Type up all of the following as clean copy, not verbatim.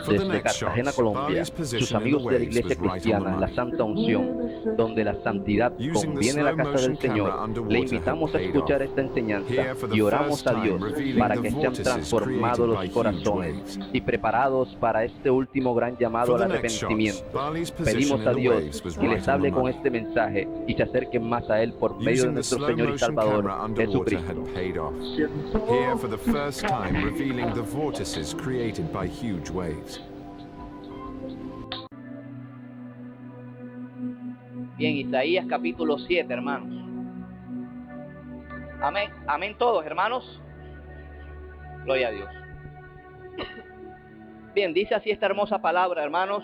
Desde Cartagena, Colombia, sus amigos de la Iglesia Cristiana, la Santa Unción, donde la santidad conviene a la casa del Señor, le invitamos a escuchar esta enseñanza y oramos a Dios para que sean transformados los corazones y preparados para este último gran llamado al arrepentimiento. Pedimos a Dios que les hable con este mensaje y se acerquen más a Él por medio de nuestro Señor y Salvador, Jesucristo. Here for the first time revealing the vortices created by huge waves. Bien, Isaías capítulo 7, hermanos. Amén, amén todos, hermanos. Gloria a Dios. Bien, dice así esta hermosa palabra, hermanos.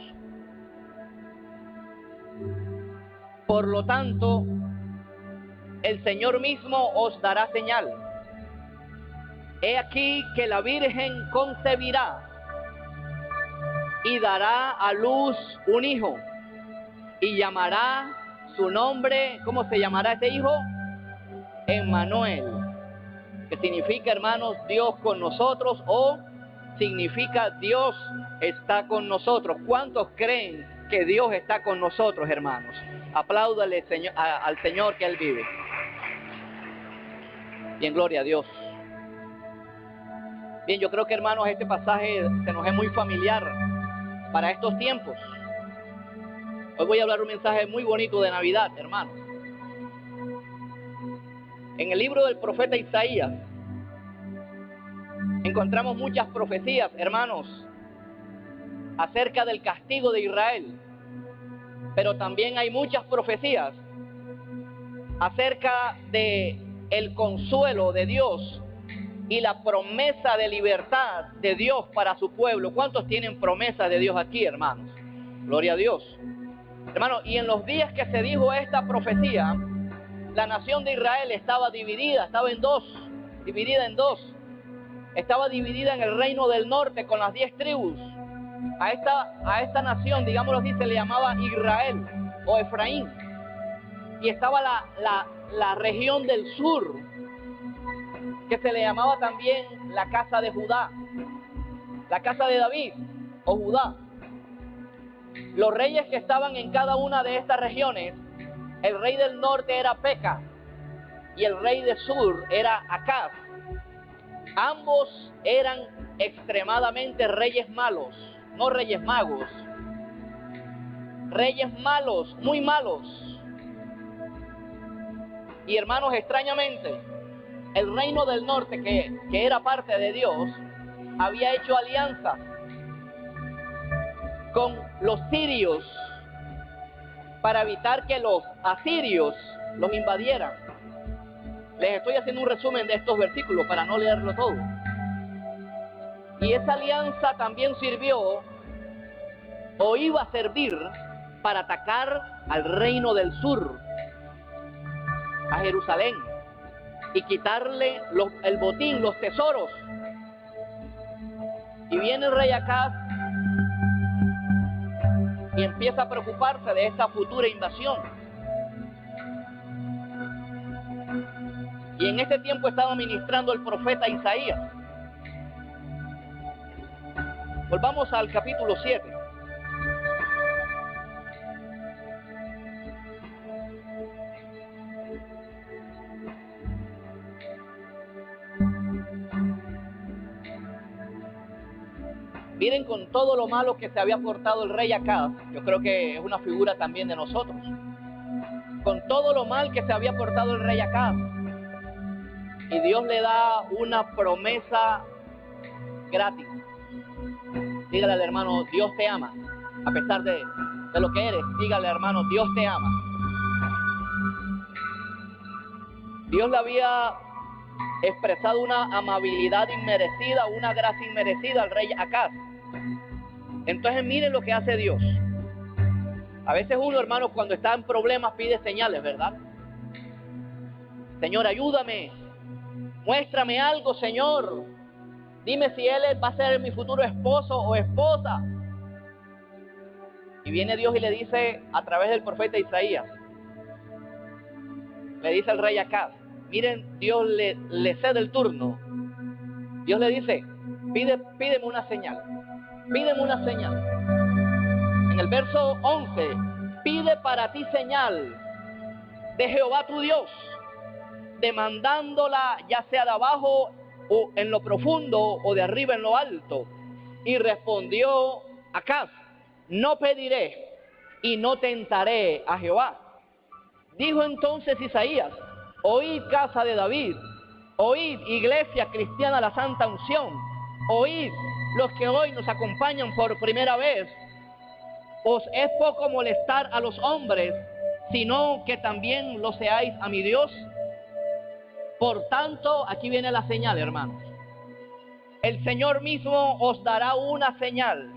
Por lo tanto, el Señor mismo os dará señal. He aquí que la Virgen concebirá y dará a luz un hijo y llamará su nombre. ¿Cómo se llamará este hijo? Emmanuel, que significa, hermanos, Dios con nosotros, o significa Dios está con nosotros. ¿Cuántos creen que Dios está con nosotros, hermanos? Apláudale al Señor que Él vive. Bien, gloria a Dios. Bien, yo creo que, hermanos, este pasaje se nos es muy familiar para estos tiempos. Hoy voy a hablar un mensaje muy bonito de Navidad, hermanos. En el libro del profeta Isaías encontramos muchas profecías, hermanos, acerca del castigo de Israel. Pero también hay muchas profecías acerca de el consuelo de Dios y la promesa de libertad de Dios para su pueblo. ¿Cuántos tienen promesas de Dios aquí, hermanos? Gloria a Dios. Hermanos, y en los días que se dijo esta profecía, la nación de Israel estaba dividida, dividida en dos. Estaba dividida en el reino del norte con las 10 tribus. A esta nación, digámoslo así, se le llamaba Israel o Efraín. Y estaba la región del sur, que se le llamaba también la casa de Judá, la casa de David o Judá. Los reyes que estaban en cada una de estas regiones, el rey del norte era Peca y el rey del sur era Acaz. Ambos eran extremadamente reyes malos, no reyes magos, reyes malos, muy malos. Y, hermanos, extrañamente, el reino del norte, que era parte de Dios, había hecho alianza con los sirios para evitar que los asirios los invadieran. Les estoy haciendo un resumen de estos versículos para no leerlo todo. Y esa alianza también sirvió, o iba a servir, para atacar al reino del sur, a Jerusalén, y quitarle el botín, los tesoros. Y viene el rey Acaz y empieza a preocuparse de esta futura invasión. Y en este tiempo estaba ministrando el profeta Isaías. Volvamos al capítulo 7. Miren, con todo lo malo que se había portado el rey Acaz, yo creo que es una figura también de nosotros. Con todo lo mal que se había portado el rey Acaz, y Dios le da una promesa gratis. Dígale al hermano, Dios te ama. A pesar de lo que eres, dígale, hermano, Dios te ama. Dios le había expresado una amabilidad inmerecida, una gracia inmerecida al rey Acaz. Entonces miren lo que hace Dios. A veces uno, hermano, cuando está en problemas pide señales, ¿verdad? Señor, ayúdame. Muéstrame algo, Señor. Dime si Él va a ser mi futuro esposo o esposa. Y viene Dios y le dice a través del profeta Isaías, le dice al rey Acaz, miren, Dios le cede el turno. Dios le dice, pídeme una señal. Pídeme una señal. En el verso 11, pide para ti señal de Jehová tu Dios, demandándola ya sea de abajo o en lo profundo o de arriba en lo alto. Y respondió Acaz, no pediré y no tentaré a Jehová. Dijo entonces Isaías, oíd casa de David, oíd iglesia cristiana la santa unción, oíd los que hoy nos acompañan por primera vez. Os es poco molestar a los hombres, sino que también lo seáis a mi Dios. Por tanto, aquí viene la señal, hermanos. El Señor mismo os dará una señal.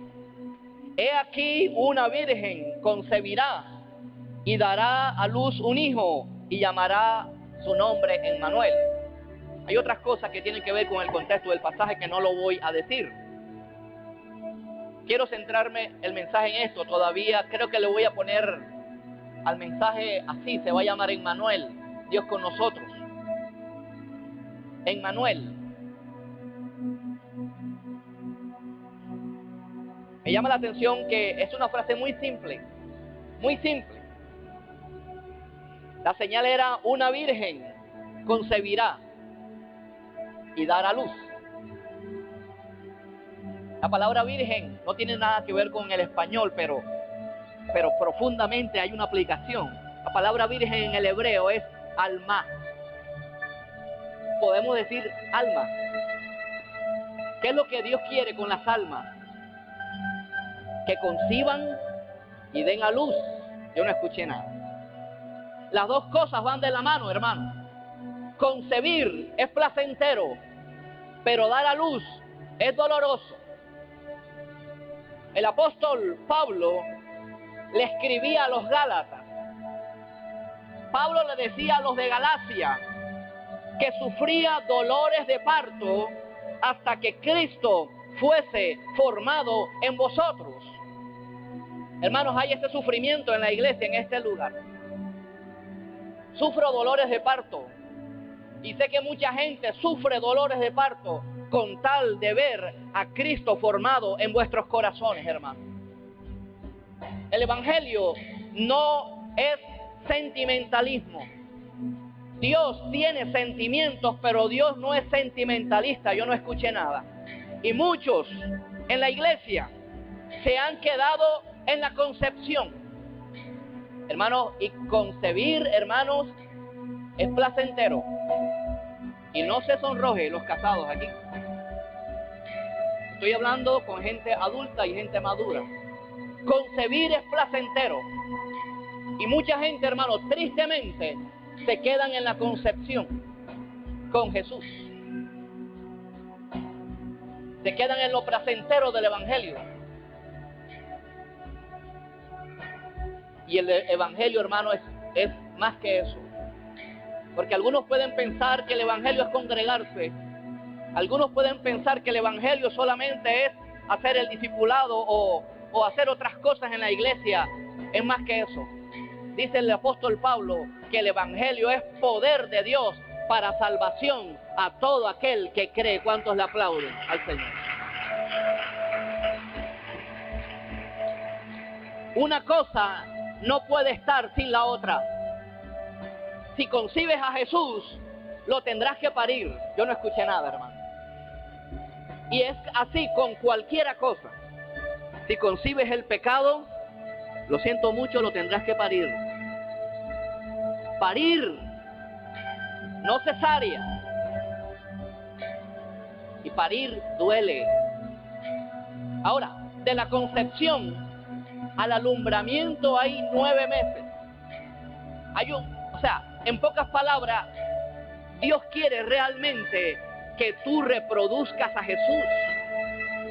He aquí una virgen concebirá y dará a luz un hijo y llamará su nombre Emmanuel. Hay otras cosas que tienen que ver con el contexto del pasaje que no lo voy a decir. Quiero centrarme el mensaje en esto. Todavía creo que le voy a poner al mensaje así, se va a llamar Emmanuel, Dios con nosotros. Emmanuel. Me llama la atención que es una frase muy simple, muy simple. La señal era una virgen concebirá y dará luz. La palabra virgen no tiene nada que ver con el español, pero profundamente hay una aplicación. La palabra virgen en el hebreo es alma. Podemos decir alma. ¿Qué es lo que Dios quiere con las almas? Que conciban y den a luz. Yo no escuché nada. Las dos cosas van de la mano, hermano. Concebir es placentero, pero dar a luz es doloroso. El apóstol Pablo le escribía a los Gálatas. Pablo le decía a los de Galacia que sufría dolores de parto hasta que Cristo fuese formado en vosotros. Hermanos, hay este sufrimiento en la iglesia, en este lugar. Sufro dolores de parto. Y sé que mucha gente sufre dolores de parto con tal de ver a Cristo formado en vuestros corazones, hermanos. El evangelio no es sentimentalismo. Dios tiene sentimientos, pero Dios no es sentimentalista. Yo no escuché nada. Y muchos en la iglesia se han quedado en la concepción. Hermanos, y concebir, hermanos, es placentero. Y no se sonroje los casados aquí. Estoy hablando con gente adulta y gente madura. Concebir es placentero. Y mucha gente, hermanos, tristemente se quedan en la concepción con Jesús. Se quedan en lo placentero del evangelio. Y el evangelio, hermano, es más que eso. Porque algunos pueden pensar que el evangelio es congregarse. Algunos pueden pensar que el evangelio solamente es hacer el discipulado o hacer otras cosas en la iglesia. Es más que eso. Dice el apóstol Pablo que el evangelio es poder de Dios para salvación a todo aquel que cree. ¿Cuántos le aplauden al Señor? Una cosa no puede estar sin la otra. Si concibes a Jesús, lo tendrás que parir. Yo no escuché nada, hermano. Y es así con cualquiera cosa. Si concibes el pecado, lo siento mucho, lo tendrás que parir. Parir, no cesárea. Y parir duele. Ahora, de la concepción al alumbramiento hay 9 meses. En pocas palabras, Dios quiere realmente que tú reproduzcas a Jesús.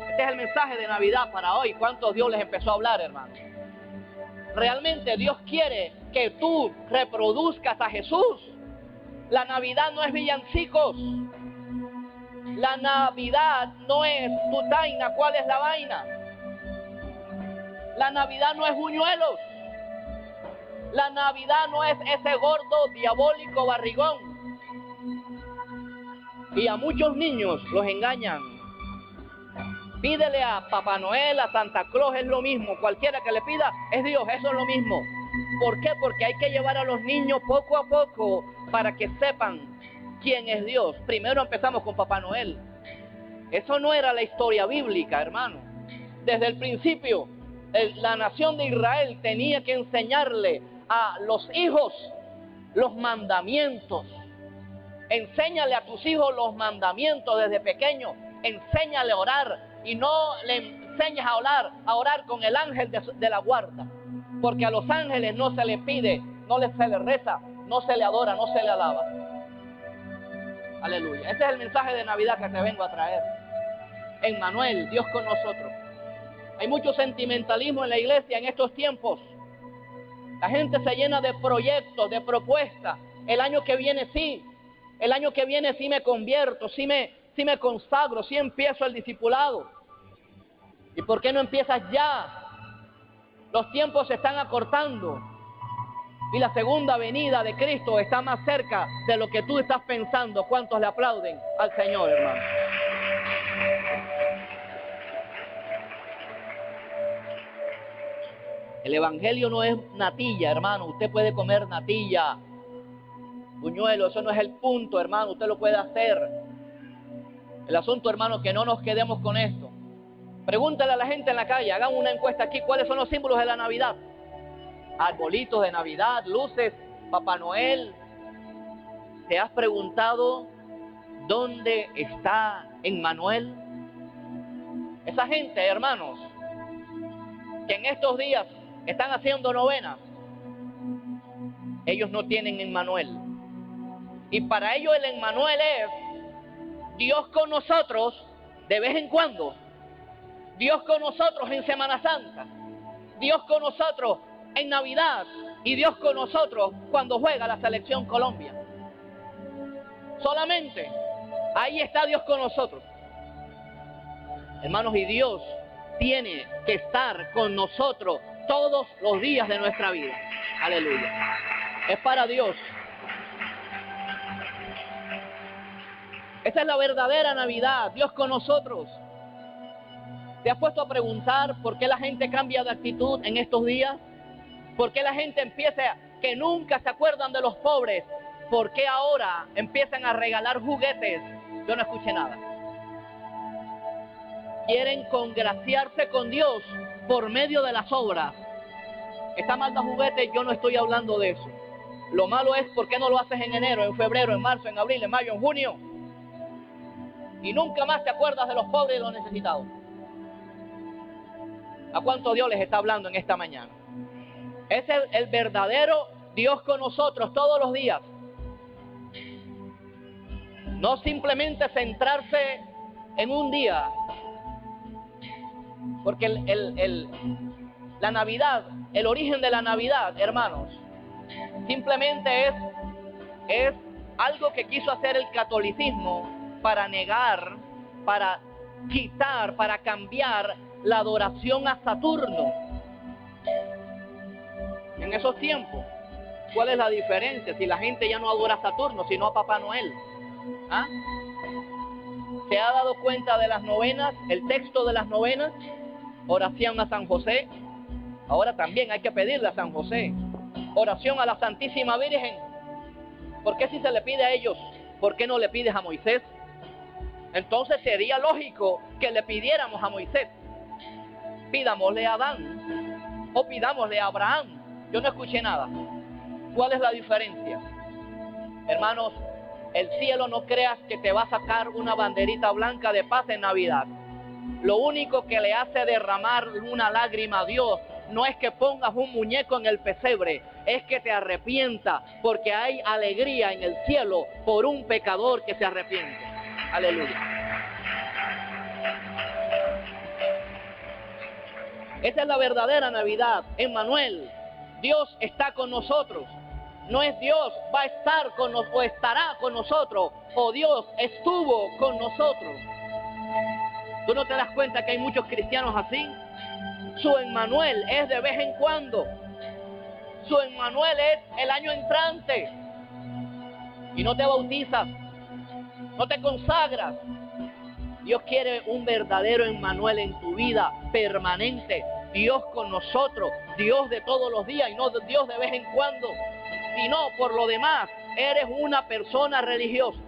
Este es el mensaje de Navidad para hoy. ¿Cuántos Dios les empezó a hablar, hermano? Realmente Dios quiere que tú reproduzcas a Jesús. La Navidad no es villancicos. La Navidad no es tu taina, ¿cuál es la vaina? La Navidad no es buñuelos. La Navidad no es ese gordo diabólico barrigón. Y a muchos niños los engañan Pídele a Papá Noel, a Santa Claus, es lo mismo. Cualquiera que le pida es Dios, eso es lo mismo. ¿Por qué? Porque hay que llevar a los niños poco a poco para que sepan quién es Dios. Primero empezamos con Papá Noel. Eso no era la historia bíblica, hermano. Desde el principio, la nación de Israel tenía que enseñarle a los hijos los mandamientos. Enséñale a tus hijos los mandamientos desde pequeño. Enséñale a orar y no le enseñes a orar con el ángel de la guarda. Porque a los ángeles no se les pide, se les reza, no se le adora, no se le alaba. Aleluya. Ese es el mensaje de Navidad que te vengo a traer. Emmanuel, Dios con nosotros. Hay mucho sentimentalismo en la iglesia en estos tiempos. La gente se llena de proyectos, de propuestas. El año que viene sí. El año que viene sí me convierto, sí me consagro, sí empiezo el discipulado. ¿Y por qué no empiezas ya? Los tiempos se están acortando y la segunda venida de Cristo está más cerca de lo que tú estás pensando. ¿Cuántos le aplauden al Señor, hermano? El evangelio no es natilla, hermano. Usted puede comer natilla, buñuelo, eso no es el punto, hermano. Usted lo puede hacer. El asunto, hermano, que no nos quedemos con esto. Pregúntale a la gente en la calle, hagan una encuesta aquí, ¿cuáles son los símbolos de la Navidad? Arbolitos de Navidad, luces, Papá Noel. ¿Te has preguntado dónde está Emmanuel? Esa gente, hermanos, que en estos días están haciendo novenas, ellos no tienen Emmanuel. Y para ellos el Emmanuel es Dios con nosotros de vez en cuando. Dios con nosotros en Semana Santa, Dios con nosotros en Navidad y Dios con nosotros cuando juega la selección Colombia. Solamente ahí está Dios con nosotros. Hermanos, y Dios tiene que estar con nosotros todos los días de nuestra vida. Aleluya. Es para Dios. Esta es la verdadera Navidad, Dios con nosotros. ¿Te has puesto a preguntar por qué la gente cambia de actitud en estos días? ¿Por qué la gente empieza que nunca se acuerdan de los pobres? ¿Por qué ahora empiezan a regalar juguetes? Yo no escuché nada. Quieren congraciarse con Dios por medio de las obras. Está mal de juguetes, yo no estoy hablando de eso. Lo malo es por qué no lo haces en enero, en febrero, en marzo, en abril, en mayo, en junio. Y nunca más te acuerdas de los pobres y los necesitados. ¿A cuánto Dios les está hablando en esta mañana? Es el verdadero Dios con nosotros todos los días. No simplemente centrarse en un día. Porque la Navidad, el origen de la Navidad, hermanos, simplemente es algo que quiso hacer el catolicismo para negar, para quitar, para cambiar la adoración a Saturno. En esos tiempos, ¿cuál es la diferencia? Si la gente ya no adora a Saturno, sino a Papá Noel. ¿Ah? ¿Se ha dado cuenta de las novenas? El texto de las novenas, oración a San José. Ahora también hay que pedirle a San José. Oración a la Santísima Virgen. ¿Por qué si se le pide a ellos, por qué no le pides a Moisés? Entonces sería lógico que le pidiéramos a Moisés. Pidámosle a Adán o pidámosle a Abraham. Yo no escuché nada. ¿Cuál es la diferencia? Hermanos, el cielo no creas que te va a sacar una banderita blanca de paz en Navidad. Lo único que le hace derramar una lágrima a Dios no es que pongas un muñeco en el pesebre, es que te arrepientas, porque hay alegría en el cielo por un pecador que se arrepiente. Aleluya. Esa es la verdadera Navidad. Emmanuel, Dios está con nosotros. No es Dios va a estar con nosotros o estará con nosotros, o Dios estuvo con nosotros. ¿Tú no te das cuenta que hay muchos cristianos así? Su Emmanuel es de vez en cuando. Su Emmanuel es el año entrante. Y no te bautizas, no te consagras, Dios quiere un verdadero Emmanuel en tu vida, permanente. Dios con nosotros, Dios de todos los días y no Dios de vez en cuando. Si no, por lo demás, eres una persona religiosa.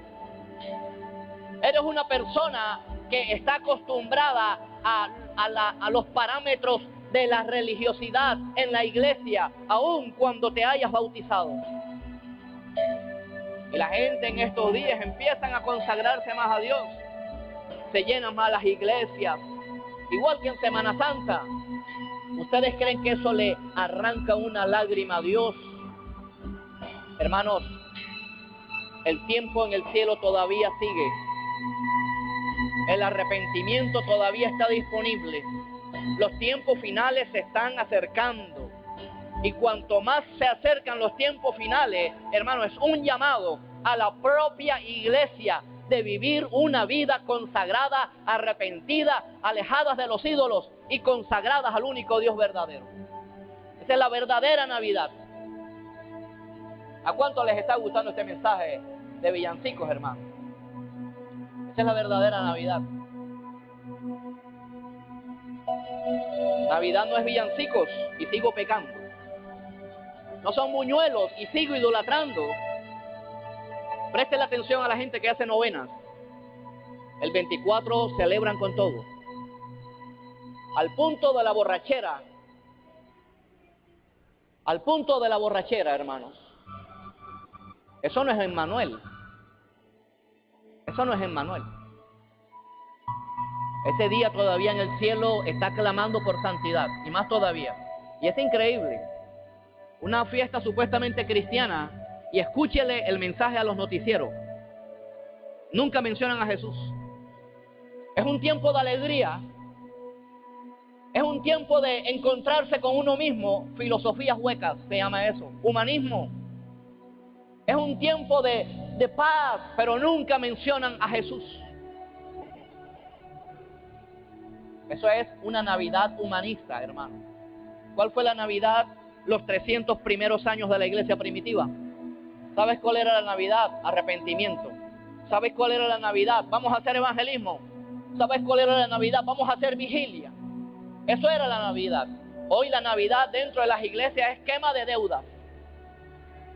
Eres una persona que está acostumbrada a los parámetros de la religiosidad en la iglesia, aun cuando te hayas bautizado. Y la gente en estos días empiezan a consagrarse más a Dios. Se llenan más las iglesias, igual que en Semana Santa. ¿Ustedes creen que eso le arranca una lágrima a Dios? Hermanos, el tiempo en el cielo todavía sigue. El arrepentimiento todavía está disponible. Los tiempos finales se están acercando. Y cuanto más se acercan los tiempos finales, hermano, es un llamado a la propia iglesia de vivir una vida consagrada, arrepentida, alejadas de los ídolos y consagradas al único Dios verdadero. Esa es la verdadera Navidad. ¿A cuánto les está gustando este mensaje de villancicos, hermano? Esa es la verdadera Navidad. Navidad no es villancicos y sigo pecando. No son buñuelos y sigo idolatrando. Presten la atención a la gente que hace novenas. El 24 celebran con todo. Al punto de la borrachera. Al punto de la borrachera, hermanos. Eso no es Emmanuel. Eso no es Emmanuel. Ese día todavía en el cielo está clamando por santidad. Y más todavía. Y es increíble. Una fiesta supuestamente cristiana. Y escúchele el mensaje a los noticieros. Nunca mencionan a Jesús. Es un tiempo de alegría. Es un tiempo de encontrarse con uno mismo. Filosofías huecas, se llama eso. Humanismo. Es un tiempo de paz, pero nunca mencionan a Jesús. Eso es una Navidad humanista, hermano. ¿Cuál fue la Navidad los 300 primeros años de la iglesia primitiva? ¿Sabes cuál era la Navidad? Arrepentimiento. ¿Sabes cuál era la Navidad? Vamos a hacer evangelismo. ¿Sabes cuál era la Navidad? Vamos a hacer vigilia. Eso era la Navidad. Hoy la Navidad dentro de las iglesias es quema de deudas.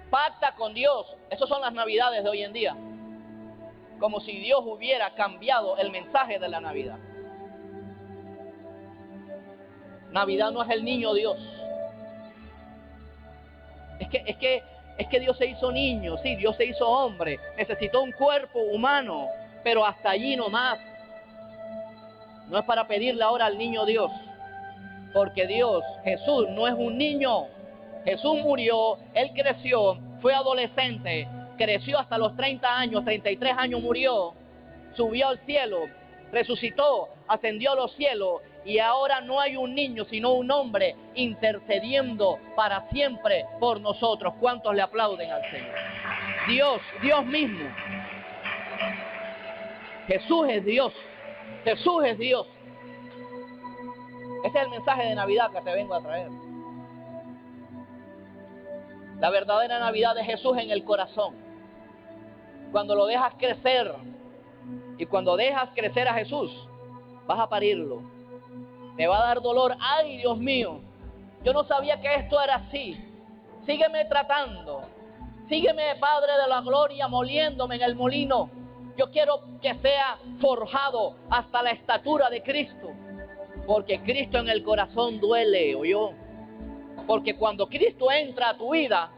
Pacta con Dios. Esas son las Navidades de hoy en día. Como si Dios hubiera cambiado el mensaje de la Navidad. Navidad no es el niño Dios. Es que Dios se hizo niño, sí, Dios se hizo hombre, necesitó un cuerpo humano, pero hasta allí no más. No es para pedirle ahora al niño Dios, porque Dios, Jesús, no es un niño. Jesús murió, Él creció, fue adolescente, creció hasta los 30 años, 33 años murió, subió al cielo, resucitó, ascendió a los cielos, y ahora no hay un niño, sino un hombre intercediendo para siempre por nosotros. ¿Cuántos le aplauden al Señor? Dios mismo. Jesús es Dios. Jesús es Dios. Ese es el mensaje de Navidad que te vengo a traer. La verdadera Navidad de Jesús en el corazón. Cuando lo dejas crecer, y cuando dejas crecer a Jesús, vas a parirlo. Te va a dar dolor. ¡Ay, Dios mío! Yo no sabía que esto era así. Sígueme tratando. Sígueme, Padre de la Gloria, moliéndome en el molino. Yo quiero que sea forjado hasta la estatura de Cristo. Porque Cristo en el corazón duele, ¿oyó? Porque cuando Cristo entra a tu vida,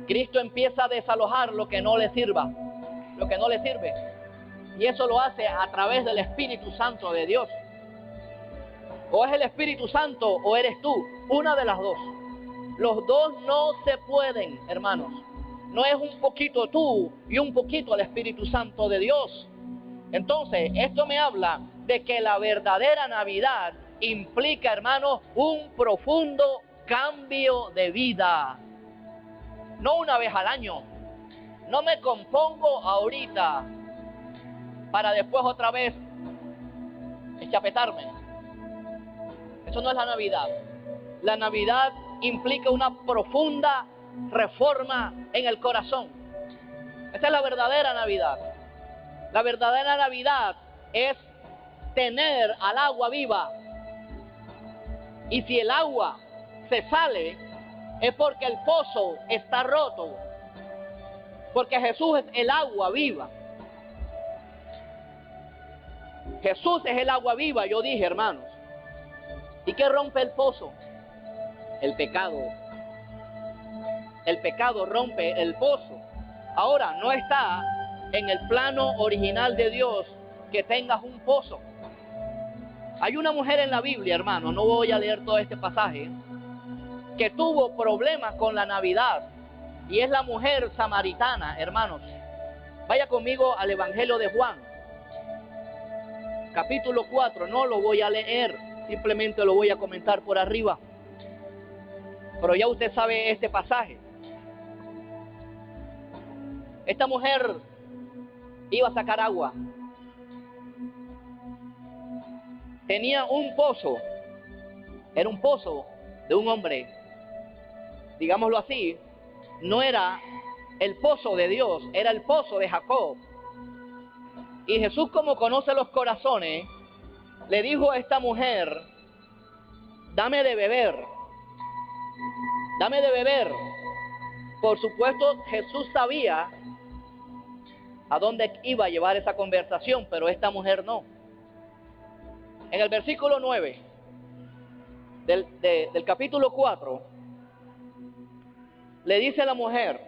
Cristo empieza a desalojar lo que no le sirva. Lo que no le sirve. Y eso lo hace a través del Espíritu Santo de Dios. O es el Espíritu Santo o eres tú. Una de las dos. Los dos no se pueden, hermanos. No es un poquito tú y un poquito el Espíritu Santo de Dios. Entonces, esto me habla de que la verdadera Navidad implica, hermanos, un profundo cambio de vida. No una vez al año. No me compongo ahorita para después otra vez eschapetarme. Eso no es la Navidad. La Navidad implica una profunda reforma en el corazón. Esa es la verdadera Navidad. La verdadera Navidad es tener al agua viva. Y si el agua se sale, es porque el pozo está roto. Porque Jesús es el agua viva. Jesús es el agua viva, yo dije, hermanos. ¿Y qué rompe el pozo? El pecado. El pecado rompe el pozo. Ahora, no está en el plano original de Dios que tengas un pozo. Hay una mujer en la Biblia, hermano, no voy a leer todo este pasaje, que tuvo problemas con la Navidad, y es la mujer samaritana, hermanos. Vaya conmigo al Evangelio de Juan, capítulo 4, no lo voy a leer, simplemente lo voy a comentar por arriba, pero ya usted sabe este pasaje. Esta mujer iba a sacar agua. Tenía un pozo. Era un pozo de un hombre. Digámoslo así, no era el pozo de Dios, era el pozo de Jacob. Y Jesús, como conoce los corazones, le dijo a esta mujer, dame de beber. Dame de beber. Por supuesto, Jesús sabía a dónde iba a llevar esa conversación, pero esta mujer no. En el versículo 9 del capítulo 4, le dice a la mujer,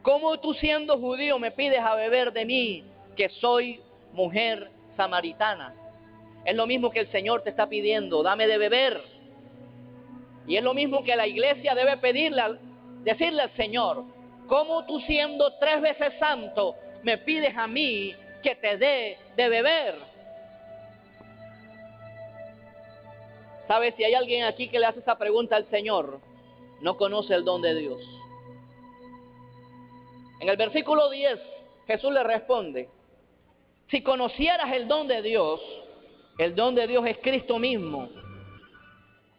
¿cómo tú siendo judío me pides a beber de mí, que soy mujer samaritana? Es lo mismo que el Señor te está pidiendo, dame de beber. Y es lo mismo que la iglesia debe decirle al Señor, ¿cómo tú siendo 3 veces santo me pides a mí que te dé de beber? ¿Sabes? Si hay alguien aquí que le hace esa pregunta al Señor, no conoce el don de Dios. En el versículo 10, Jesús le responde, si conocieras el don de Dios es Cristo mismo,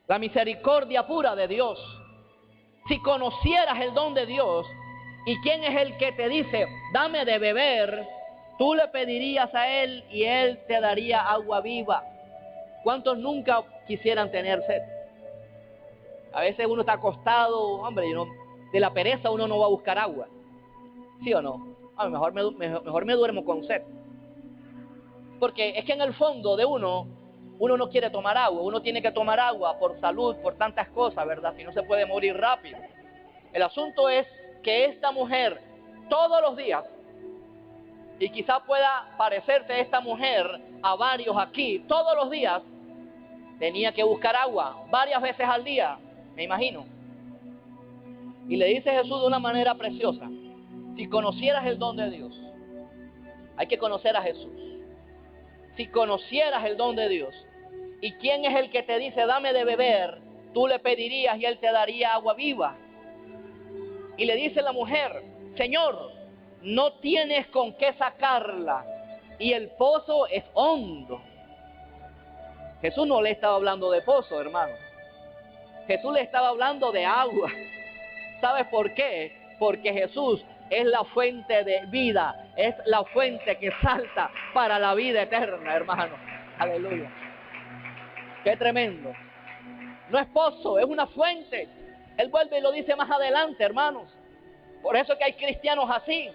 la misericordia pura de Dios. Si conocieras el don de Dios, ¿y quién es el que te dice, dame de beber? Tú le pedirías a Él y Él te daría agua viva. ¿Cuántos nunca quisieran tener sed? A veces uno está acostado, hombre, de la pereza uno no va a buscar agua. ¿Sí o no? Mejor me duermo con sed. Porque es que en el fondo de uno no quiere tomar agua. Uno tiene que tomar agua por salud, por tantas cosas, ¿verdad? Si no se puede morir rápido. El asunto es que esta mujer, todos los días, y quizá pueda parecerse esta mujer a varios aquí, todos los días, tenía que buscar agua, varias veces al día, me imagino. Y le dice Jesús de una manera preciosa, si conocieras el don de Dios, hay que conocer a Jesús. Si conocieras el don de Dios, ¿y quién es el que te dice, dame de beber? Tú le pedirías y Él te daría agua viva. Y le dice la mujer, Señor, no tienes con qué sacarla, y el pozo es hondo. Jesús no le estaba hablando de pozo, hermano. Jesús le estaba hablando de agua. ¿Sabes por qué? Porque Jesús es la fuente de vida, es la fuente que salta para la vida eterna, hermano. Aleluya. Qué tremendo. No es pozo, es una fuente. Él vuelve y lo dice más adelante, hermanos. Por eso que hay cristianos así.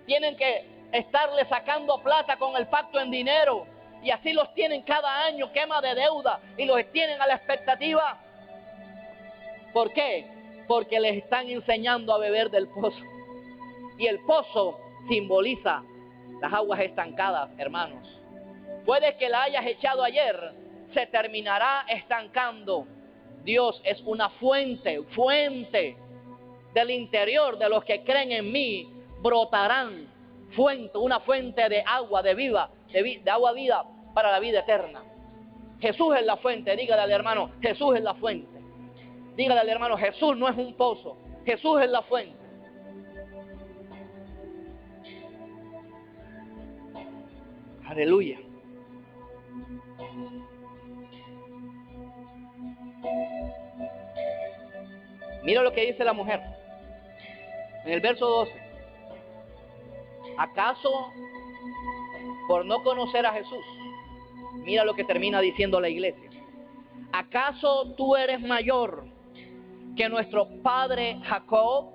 Tienen que estarle sacando plata con el pacto en dinero. Y así los tienen cada año, quema de deuda. Y los tienen a la expectativa. ¿Por qué? Porque les están enseñando a beber del pozo. Y el pozo simboliza las aguas estancadas, hermanos. Puede que la hayas echado ayer, se terminará estancando. Dios es una fuente del interior de los que creen en mí, brotarán una fuente de agua de agua viva para la vida eterna. Jesús es la fuente, dígale al hermano, Jesús es la fuente. Dígale al hermano, Jesús no es un pozo, Jesús es la fuente. Aleluya. Mira lo que dice la mujer en el verso 12. ¿Acaso por no conocer a Jesús. Mira lo que termina diciendo la iglesia. ¿Acaso tú eres mayor que nuestro padre Jacob?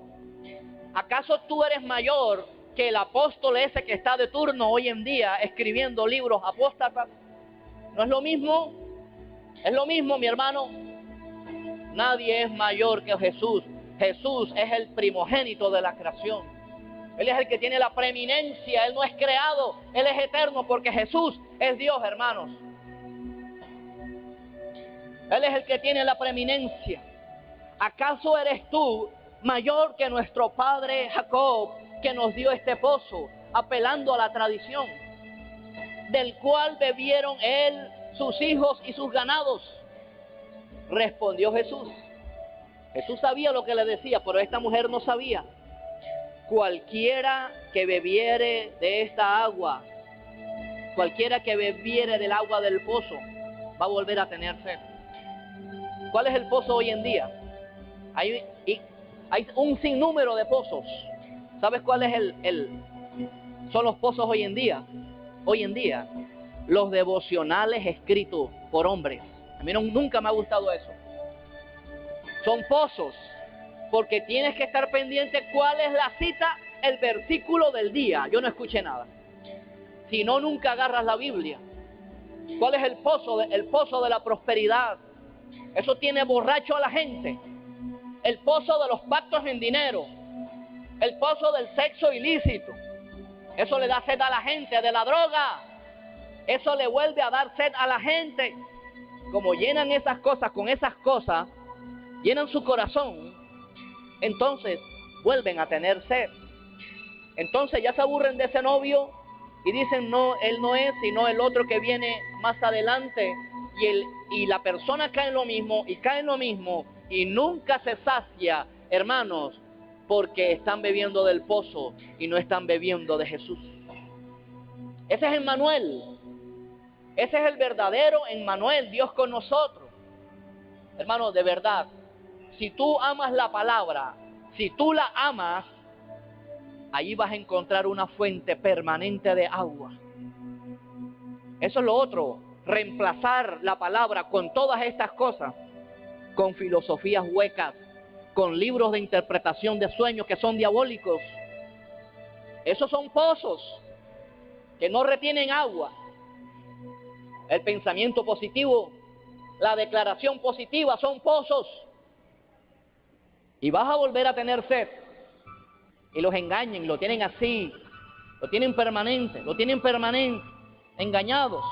¿Acaso tú eres mayor que el apóstol ese que está de turno hoy en día escribiendo libros apóstatas? ¿No es lo mismo? Es lo mismo, mi hermano. Nadie es mayor que Jesús. Jesús es el primogénito de la creación. Él es el que tiene la preeminencia. Él no es creado, Él es eterno, porque Jesús es Dios, hermanos. Él es el que tiene la preeminencia. ¿Acaso eres tú mayor que nuestro padre Jacob, que nos dio este pozo, apelando a la tradición, del cual bebieron él, sus hijos y sus ganados? Respondió Jesús. Jesús sabía lo que le decía, pero esta mujer no sabía. Cualquiera que bebiere de esta agua, cualquiera que bebiere del agua del pozo, va a volver a tener sed. ¿Cuál es el pozo hoy en día? Hay un sinnúmero de pozos. ¿Sabes cuál es son los pozos hoy en día? Hoy en día, los devocionales escritos por hombres. A mí nunca me ha gustado eso. Son pozos, porque tienes que estar pendiente cuál es la cita, el versículo del día. Yo no escuché nada. Si no, nunca agarras la Biblia. ¿Cuál es el pozo? El pozo de la prosperidad. Eso tiene borracho a la gente. El pozo de los pactos en dinero. El pozo del sexo ilícito. Eso le da sed a la gente, de la droga. Eso le vuelve a dar sed a la gente. Como llenan esas cosas, con esas cosas, llenan su corazón, entonces vuelven a tener sed. Entonces ya se aburren de ese novio y dicen, no, él no es, sino el otro que viene más adelante. Y la persona cae en lo mismo, y cae en lo mismo, y nunca se sacia, hermanos, porque están bebiendo del pozo y no están bebiendo de Jesús. Ese es Emmanuel. Ese es el verdadero Emmanuel, Dios con nosotros. Hermanos, de verdad, si tú amas la palabra, si tú la amas, allí vas a encontrar una fuente permanente de agua. Eso es lo otro, reemplazar la palabra con todas estas cosas, con filosofías huecas, con libros de interpretación de sueños que son diabólicos. Esos son pozos que no retienen agua. El pensamiento positivo, la declaración positiva son pozos. Y vas a volver a tener sed. Y los engañan, lo tienen así, lo tienen permanente, engañados.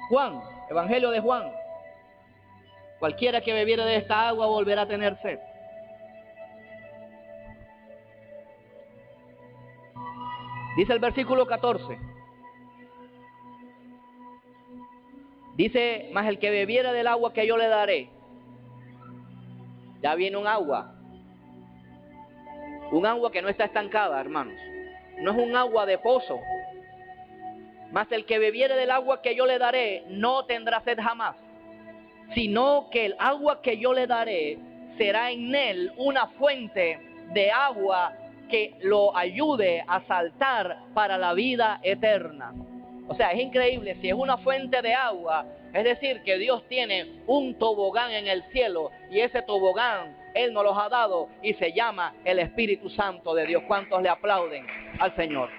Juan, Evangelio de Juan. Cualquiera que bebiere de esta agua volverá a tener sed. Dice el versículo 14. Dice, mas el que bebiere del agua que yo le daré. Ya viene un agua que no está estancada, hermanos. No es un agua de pozo. Mas el que bebiere del agua que yo le daré no tendrá sed jamás, sino que el agua que yo le daré será en él una fuente de agua que lo ayude a saltar para la vida eterna. O sea, es increíble, si es una fuente de agua, es decir, que Dios tiene un tobogán en el cielo, y ese tobogán Él nos los ha dado y se llama el Espíritu Santo de Dios. ¿Cuántos le aplauden al Señor?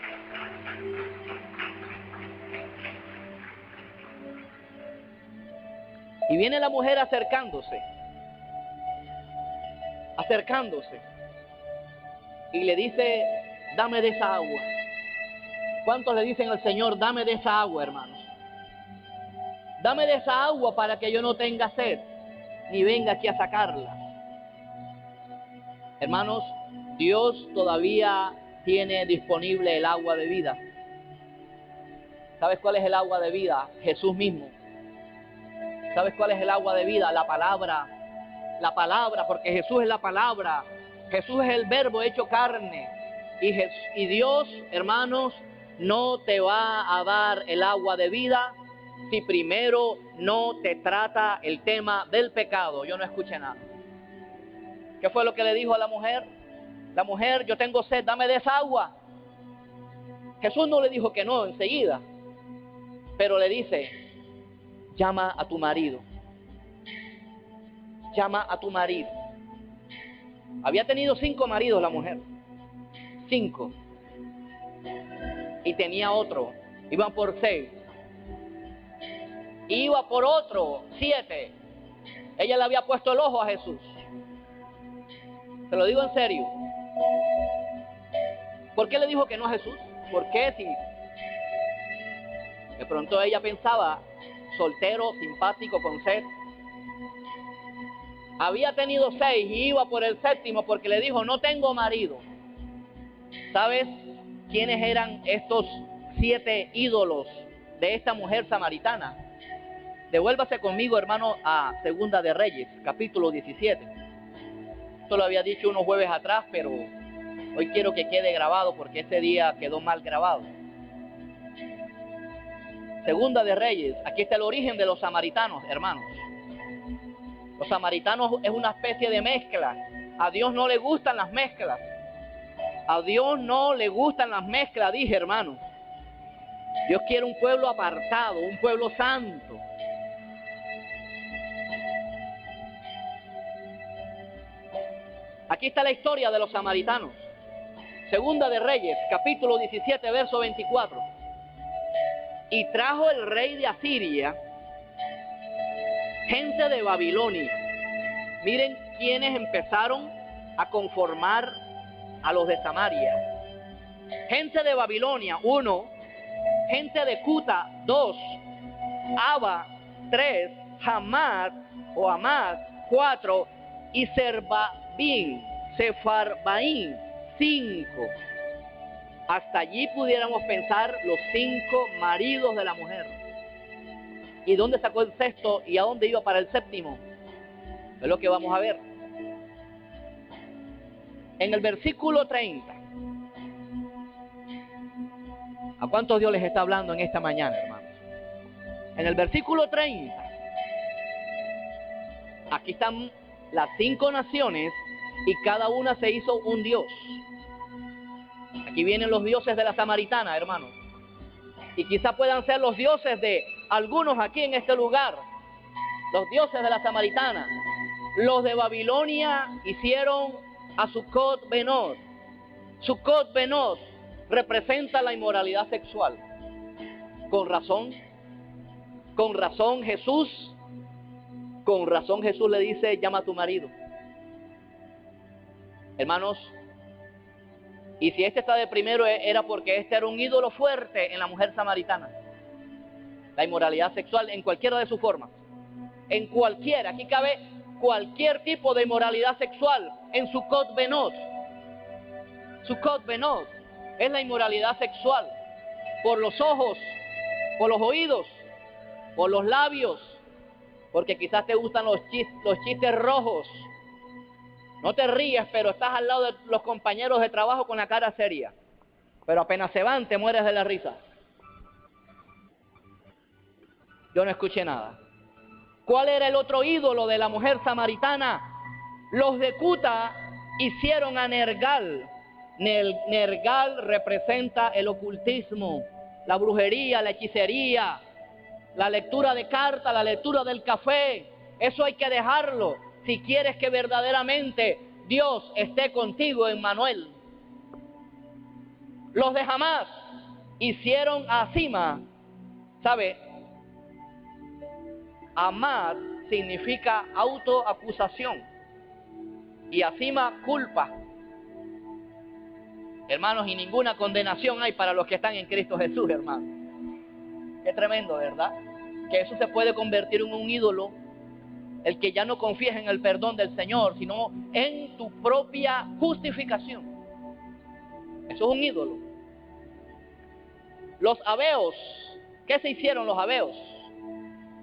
Y viene la mujer acercándose, y le dice, dame de esa agua. ¿Cuántos le dicen al Señor, dame de esa agua, hermanos? Dame de esa agua para que yo no tenga sed, ni venga aquí a sacarla. Hermanos, Dios todavía tiene disponible el agua de vida. ¿Sabes cuál es el agua de vida? Jesús mismo. ¿Sabes cuál es el agua de vida? La palabra. La palabra, porque Jesús es la palabra. Jesús es el verbo hecho carne. Y Dios, hermanos, no te va a dar el agua de vida si primero no te trata el tema del pecado. Yo no escuché nada. ¿Qué fue lo que le dijo a la mujer? La mujer, yo tengo sed, dame de esa agua. Jesús no le dijo que no enseguida, pero le dice, llama a tu marido. Llama a tu marido. Había tenido 5 maridos la mujer. 5. Y tenía otro. Iban por 6. Iba por otro 7. Ella le había puesto el ojo a Jesús. Se lo digo en serio. ¿Por qué le dijo que no a Jesús? ¿Por qué si de pronto ella pensaba, soltero, simpático, con sed? Había tenido 6 y iba por el 7º porque le dijo, no tengo marido. ¿Sabes quiénes eran estos 7 ídolos de esta mujer samaritana? Devuélvase conmigo, hermano, a Segunda de Reyes, capítulo 17. Esto lo había dicho unos jueves atrás, pero hoy quiero que quede grabado porque ese día quedó mal grabado. Segunda de Reyes, aquí está el origen de los samaritanos, hermanos. Los samaritanos es una especie de mezcla. A Dios no le gustan las mezclas. A Dios no le gustan las mezclas, dije, hermano. Dios quiere un pueblo apartado, un pueblo santo. Aquí está la historia de los samaritanos. Segunda de Reyes, capítulo 17, verso 24. Y trajo el rey de Asiria gente de Babilonia. Miren quiénes empezaron a conformar a los de Samaria. Gente de Babilonia, 1. Gente de Cuta, 2. Aba, 3. Hamad o Amad, 4. Y Sefarbaín, 5. Hasta allí pudiéramos pensar los 5 maridos de la mujer. ¿Y dónde sacó el 6º y a dónde iba para el 7º? Es lo que vamos a ver. En el versículo 30. ¿A cuántos Dios les está hablando en esta mañana, hermanos? En el versículo 30. Aquí están las 5 naciones y cada una se hizo un dios. Aquí vienen los dioses de la samaritana, hermanos. Y quizá puedan ser los dioses de algunos aquí en este lugar. Los dioses de la samaritana. Los de Babilonia hicieron a Sucot Benoth. Sucot Benoth representa la inmoralidad sexual. Con razón Jesús le dice, llama a tu marido. Hermanos, y si este está de primero era porque este era un ídolo fuerte en la mujer samaritana. La inmoralidad sexual en cualquiera de sus formas. En cualquiera, aquí cabe cualquier tipo de inmoralidad sexual en Sucot Benoth. Sucot Benoth es la inmoralidad sexual por los ojos, por los oídos, por los labios, porque quizás te gustan los chistes rojos. No te ríes, pero estás al lado de los compañeros de trabajo con la cara seria. Pero apenas se van, te mueres de la risa. Yo no escuché nada. ¿Cuál era el otro ídolo de la mujer samaritana? Los de Cuta hicieron a Nergal. Nergal representa el ocultismo, la brujería, la hechicería, la lectura de cartas, la lectura del café. Eso hay que dejarlo si quieres que verdaderamente Dios esté contigo, Emmanuel. Los de Hamás hicieron a Asima. ¿Sabe? Amad significa autoacusación y Asima culpa. Hermanos, y ninguna condenación hay para los que están en Cristo Jesús, hermanos. Qué tremendo, ¿verdad? Que eso se puede convertir en un ídolo, el que ya no confíes en el perdón del Señor, sino en tu propia justificación. Eso es un ídolo. Los abeos, ¿qué se hicieron los abeos?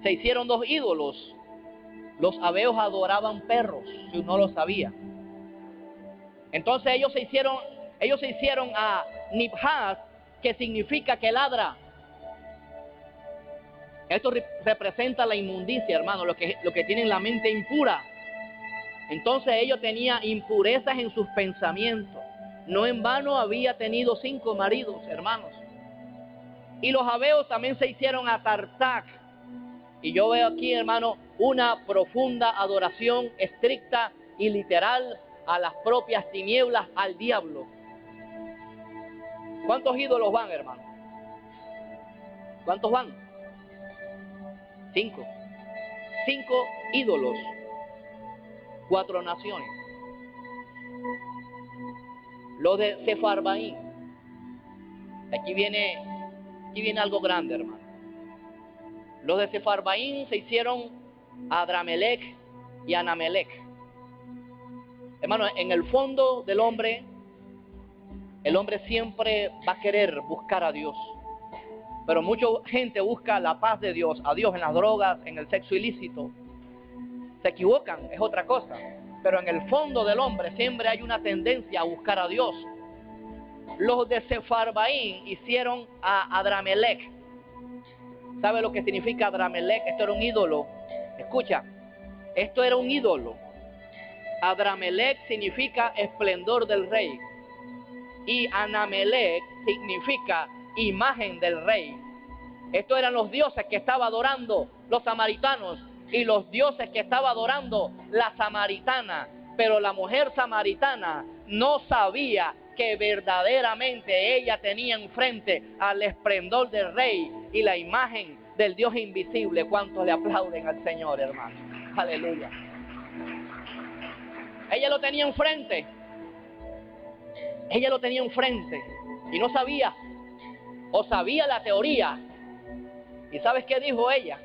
Se hicieron 2 ídolos. Los abeos adoraban perros, si uno lo sabía. Entonces ellos se hicieron a Nibhaz, que significa que ladra. Esto representa la inmundicia, hermano, lo que tienen la mente impura. Entonces ellos tenían impurezas en sus pensamientos. No en vano había tenido 5 maridos, hermanos. Y los sabeos también se hicieron a Tartac. Y yo veo aquí, hermano, una profunda adoración estricta y literal a las propias tinieblas, al diablo. ¿Cuántos ídolos van, hermano? ¿Cuántos van? 5. 5 ídolos. 4 naciones. Los de Sefarbaín. Aquí viene algo grande, hermano. Los de Sefarbaín se hicieron a Adramelech y Anamelech. Hermano, en el fondo del hombre, el hombre siempre va a querer buscar a Dios. Pero mucha gente busca la paz de Dios, a Dios en las drogas, en el sexo ilícito. Se equivocan, es otra cosa. Pero en el fondo del hombre siempre hay una tendencia a buscar a Dios. Los de Sefarbaín hicieron a Adramelech. ¿Sabe lo que significa Adramelech? Esto era un ídolo. Escucha, esto era un ídolo. Adramelech significa esplendor del rey. Y Anamelech significa imagen del rey. Estos eran los dioses que estaba adorando los samaritanos y los dioses que estaba adorando la samaritana. Pero la mujer samaritana no sabía que verdaderamente ella tenía enfrente al esplendor del rey y la imagen del Dios invisible. ¿Cuántos le aplauden al Señor, hermano? Aleluya. Ella lo tenía enfrente. Ella lo tenía enfrente y no sabía, o sabía la teoría. ¿Y sabes qué dijo ella?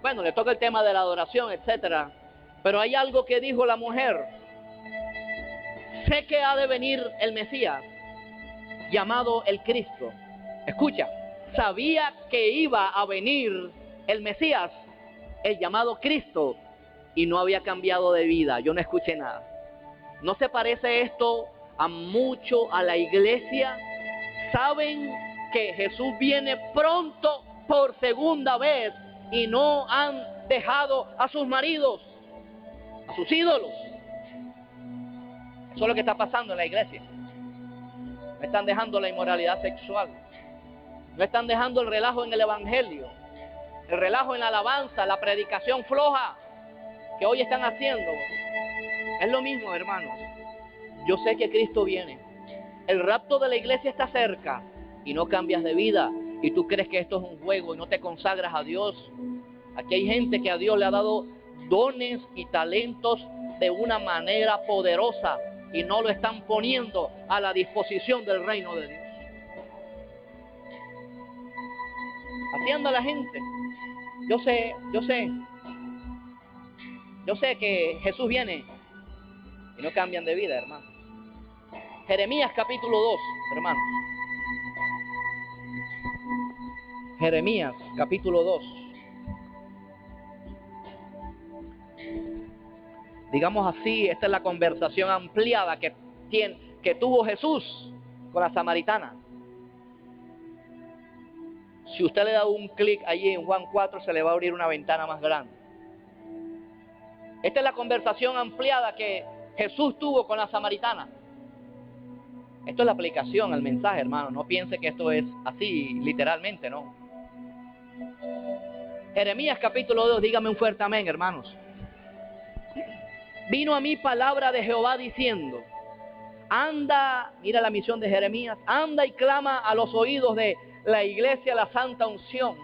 Bueno, le toca el tema de la adoración, etcétera. Pero hay algo que dijo la mujer. Sé que ha de venir el Mesías, llamado el Cristo. Escucha, sabía que iba a venir el Mesías, el llamado Cristo, y no había cambiado de vida. Yo no escuché nada. ¿No se parece esto mucho a la iglesia? Saben que Jesús viene pronto por segunda vez y no han dejado a sus maridos, a sus ídolos. Eso es lo que está pasando en la iglesia. No están dejando la inmoralidad sexual. No están dejando el relajo en el evangelio, el relajo en la alabanza, la predicación floja que hoy están haciendo. Es lo mismo, hermanos. Yo sé que Cristo viene. El rapto de la iglesia está cerca y no cambias de vida. Y tú crees que esto es un juego y no te consagras a Dios. Aquí hay gente que a Dios le ha dado dones y talentos de una manera poderosa y no lo están poniendo a la disposición del reino de Dios. Así anda la gente. Yo sé que Jesús viene y no cambian de vida, hermano. Jeremías capítulo 2, hermanos. Jeremías capítulo 2. Digamos así, esta es la conversación ampliada que tuvo Jesús con la samaritana. Si usted le da un clic allí en Juan 4, se le va a abrir una ventana más grande. Esta es la conversación ampliada que Jesús tuvo con la samaritana. Esto es la aplicación al mensaje, hermano. No piense que esto es así literalmente, no. Jeremías capítulo 2, dígame un fuerte amén, hermanos. Vino a mí palabra de Jehová diciendo, anda, mira la misión de Jeremías, anda y clama a los oídos de la iglesia, la santa unción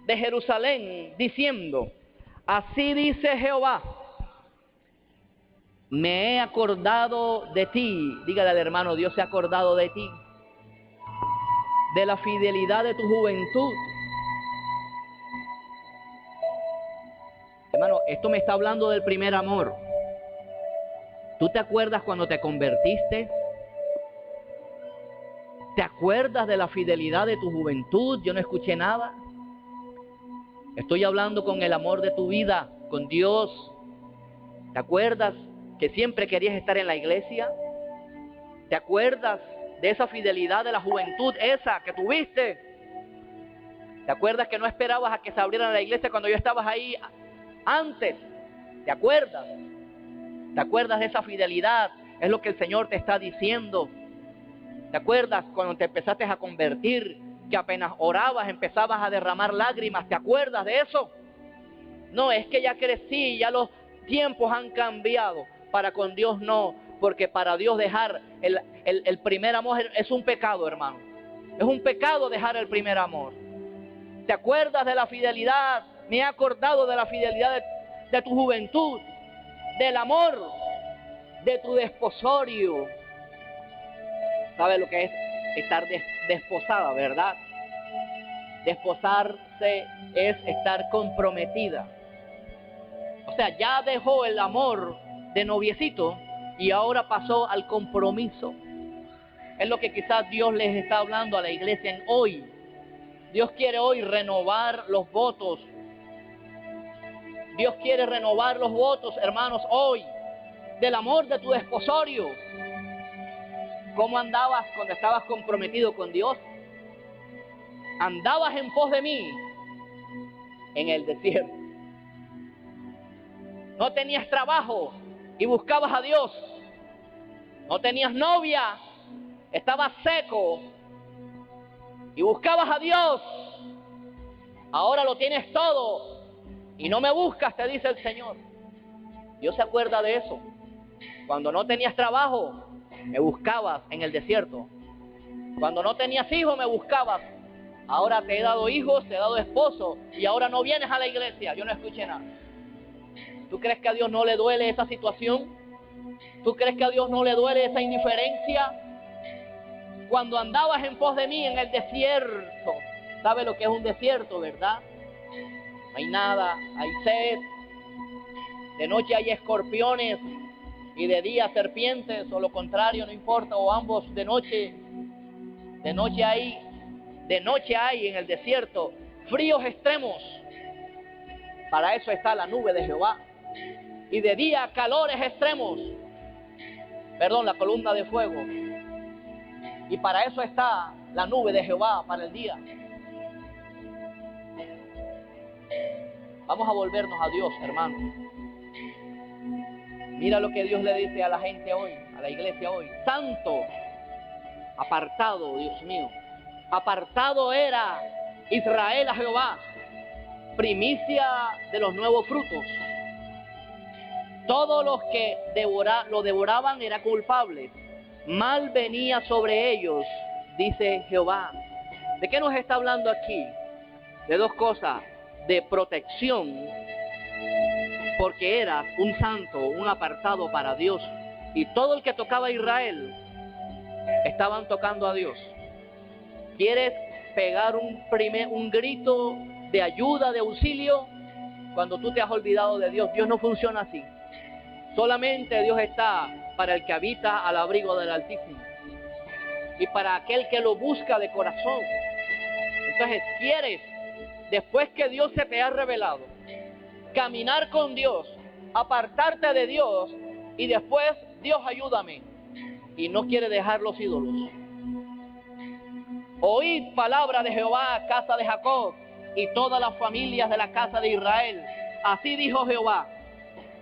de Jerusalén, diciendo, así dice Jehová, me he acordado de ti. Dígale al hermano, Dios se ha acordado de ti, de la fidelidad de tu juventud. Hermano, esto me está hablando del primer amor. ¿Tú te acuerdas cuando te convertiste? ¿Te acuerdas de la fidelidad de tu juventud? Yo no escuché nada. Estoy hablando con el amor de tu vida, con Dios. ¿Te acuerdas que siempre querías estar en la iglesia? ¿Te acuerdas de esa fidelidad de la juventud, esa que tuviste? ¿Te acuerdas que no esperabas a que se abriera la iglesia cuando yo estabas ahí antes? ¿Te acuerdas? ¿Te acuerdas de esa fidelidad? Es lo que el Señor te está diciendo. ¿Te acuerdas cuando te empezaste a convertir que apenas orabas empezabas a derramar lágrimas. ¿Te acuerdas de eso? No, es que ya crecí, ya los tiempos han cambiado. Para con Dios no, porque para Dios dejar el primer amor es un pecado, hermano. Es un pecado dejar el primer amor. ¿Te acuerdas de la fidelidad? Me he acordado de la fidelidad de tu juventud, del amor, de tu desposorio. ¿Sabes lo que es estar desposada, verdad? Desposarse es estar comprometida. O sea, ya dejó el amor de noviecito y ahora pasó al compromiso. Es lo que quizás Dios les está hablando a la iglesia en hoy. Dios quiere hoy renovar los votos. Dios quiere renovar los votos, hermanos, hoy, del amor de tu desposorio. ¿Cómo andabas cuando estabas comprometido con Dios? Andabas en pos de mí en el desierto. No tenías trabajo y buscabas a Dios. No tenías novia, estabas seco y buscabas a Dios. Ahora lo tienes todo y no me buscas, te dice el Señor. Dios se acuerda de eso. Cuando no tenías trabajo, me buscabas en el desierto. Cuando no tenías hijos, me buscabas. Ahora te he dado hijos, te he dado esposo y ahora no vienes a la iglesia. Yo no escuché nada. ¿Tú crees que a Dios no le duele esa situación? ¿Tú crees que a Dios no le duele esa indiferencia? Cuando andabas en pos de mí en el desierto. ¿Sabes lo que es un desierto, verdad? No hay nada, hay sed. De noche hay escorpiones y de día serpientes, o lo contrario, no importa, o ambos de noche. De noche hay en el desierto fríos extremos. Para eso está la nube de Jehová. Y de día calores extremos. La columna de fuego. Y para eso está la nube de Jehová para el día. Vamos a volvernos a Dios, hermanos. Mira lo que Dios le dice a la gente hoy, a la iglesia hoy. Santo, apartado, Dios mío. Apartado era Israel a Jehová, primicia de los nuevos frutos. Todos los que lo devoraban eran culpables. Mal venía sobre ellos, dice Jehová. ¿De qué nos está hablando aquí? De dos cosas. De protección, porque era un santo, un apartado para Dios. Y todo el que tocaba a Israel, estaban tocando a Dios. ¿Quieres pegar un grito de ayuda, de auxilio? Cuando tú te has olvidado de Dios. Dios no funciona así. Solamente Dios está para el que habita al abrigo del Altísimo y para aquel que lo busca de corazón. Entonces, ¿quieres, después que Dios se te ha revelado, caminar con Dios, apartarte de Dios y después, Dios ayúdame, y no quiere dejar los ídolos? Oíd palabra de Jehová, casa de Jacob, y todas las familias de la casa de Israel. Así dijo Jehová: